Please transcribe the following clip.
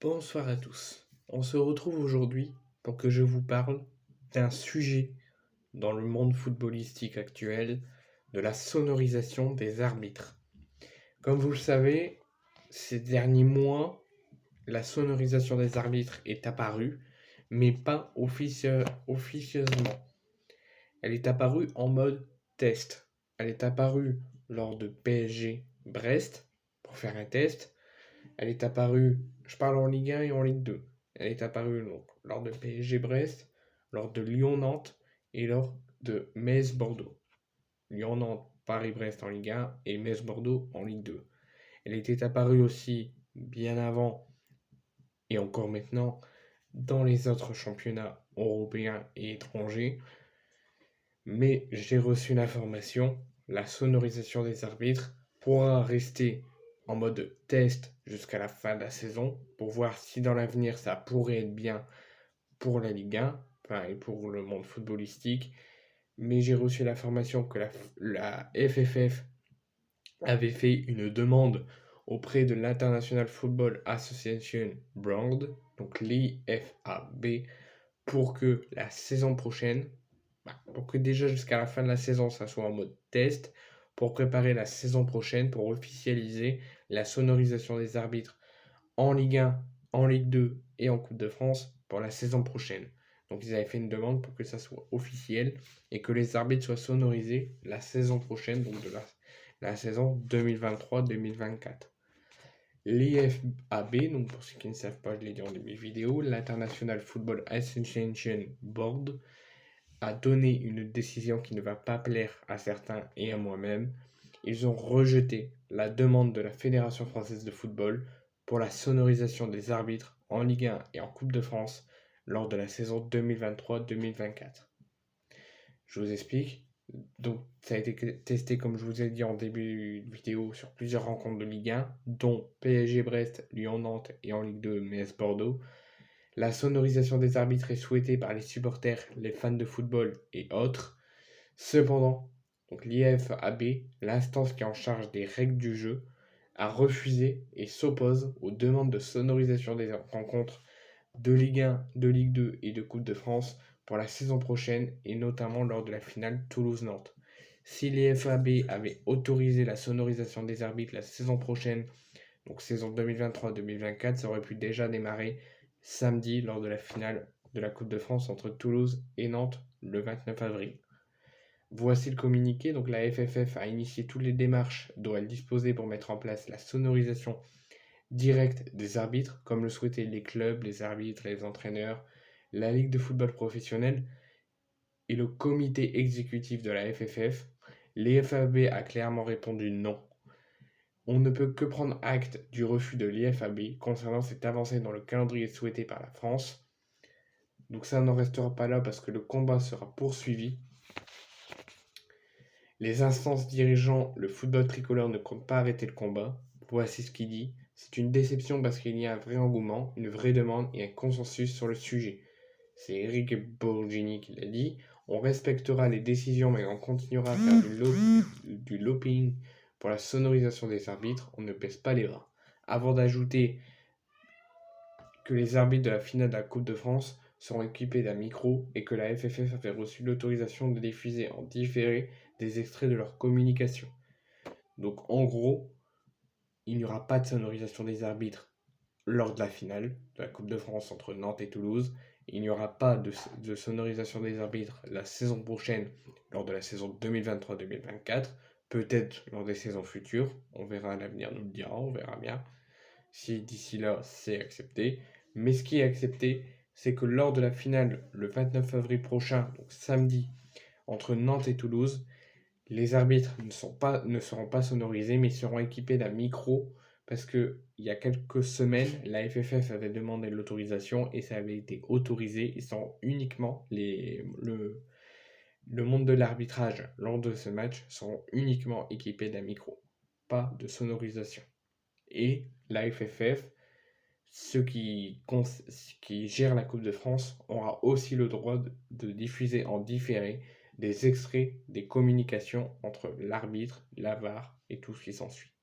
Bonsoir à tous. On se retrouve aujourd'hui pour que je vous parle d'un sujet dans le monde footballistique actuel, de la sonorisation des arbitres. Comme vous le savez, ces derniers mois, la sonorisation des arbitres est apparue, mais pas officieusement. Elle est apparue en mode test. Elle est apparue lors de PSG Brest pour faire un test. Elle est apparue, je parle en Ligue 1 et en Ligue 2. Elle est apparue donc, lors de PSG Brest, lors de Lyon-Nantes et lors de Metz-Bordeaux. Lyon-Nantes, Paris-Brest en Ligue 1 et Metz-Bordeaux en Ligue 2. Elle était apparue aussi bien avant et encore maintenant dans les autres championnats européens et étrangers. Mais j'ai reçu l'information, la sonorisation des arbitres pourra rester en mode test jusqu'à la fin de la saison pour voir si dans l'avenir ça pourrait être bien pour la Ligue 1, enfin, et pour le monde footballistique. Mais j'ai reçu l'information que la FFF avait fait une demande auprès de l'International Football Association Board, donc l'IFAB, pour que la saison prochaine, pour que déjà jusqu'à la fin de la saison, ça soit en mode test, pour préparer la saison prochaine, pour officialiser la sonorisation des arbitres en Ligue 1, en Ligue 2 et en Coupe de France pour la saison prochaine. Donc ils avaient fait une demande pour que ça soit officiel et que les arbitres soient sonorisés la saison prochaine, donc de la saison 2023-2024. L'IFAB, donc pour ceux qui ne savent pas, je l'ai dit en début de vidéo, l'International Football Association Board, a donné une décision qui ne va pas plaire à certains et à moi-même. Ils ont rejeté la demande de la Fédération française de football pour la sonorisation des arbitres en Ligue 1 et en Coupe de France lors de la saison 2023-2024. Je vous explique. Donc, ça a été testé, comme je vous ai dit en début de vidéo, sur plusieurs rencontres de Ligue 1, dont PSG Brest, Lyon-Nantes et en Ligue 2, Metz-Bordeaux. La sonorisation des arbitres est souhaitée par les supporters, les fans de football et autres. Cependant, l'IFAB, l'instance qui est en charge des règles du jeu, a refusé et s'oppose aux demandes de sonorisation des rencontres de Ligue 1, de Ligue 2 et de Coupe de France pour la saison prochaine et notamment lors de la finale Toulouse-Nantes. Si l'IFAB avait autorisé la sonorisation des arbitres la saison prochaine, donc saison 2023-2024, ça aurait pu déjà démarrer samedi lors de la finale de la Coupe de France entre Toulouse et Nantes le 29 avril. Voici le communiqué. Donc la FFF a initié toutes les démarches dont elle disposait pour mettre en place la sonorisation directe des arbitres, comme le souhaitaient les clubs, les arbitres, les entraîneurs, la Ligue de football professionnel et le comité exécutif de la FFF. L'IFAB a clairement répondu non. On ne peut que prendre acte du refus de l'IFAB concernant cette avancée dans le calendrier souhaité par la France. Donc ça n'en restera pas là parce que le combat sera poursuivi. Les instances dirigeant le football tricolore ne comptent pas arrêter le combat. Voici ce qu'il dit. C'est une déception parce qu'il y a un vrai engouement, une vraie demande et un consensus sur le sujet. C'est Eric Borgini qui l'a dit. On respectera les décisions mais on continuera à faire du lobbying pour la sonorisation des arbitres. On ne pèse pas les bras. Avant d'ajouter que les arbitres de la finale de la Coupe de France seront équipés d'un micro et que la FFF avait reçu l'autorisation de diffuser en différé des extraits de leur communication. Donc en gros, il n'y aura pas de sonorisation des arbitres lors de la finale de la Coupe de France entre Nantes et Toulouse. Il n'y aura pas de sonorisation des arbitres la saison prochaine lors de la saison 2023-2024. Peut-être lors des saisons futures. On verra, l'avenir nous le dira, on verra bien. Si d'ici là c'est accepté. Mais ce qui est accepté, c'est que lors de la finale le 29 avril prochain, donc samedi, entre Nantes et Toulouse, les arbitres ne seront pas sonorisés, mais seront équipés d'un micro parce que il y a quelques semaines, la FFF avait demandé l'autorisation et ça avait été autorisé. Ils sont uniquement le monde de l'arbitrage lors de ce match seront uniquement équipés d'un micro, pas de sonorisation. Et la FFF, ceux qui gèrent la Coupe de France, aura aussi le droit de diffuser en différé des extraits des communications entre l'arbitre, la VAR et tout ce qui s'ensuit.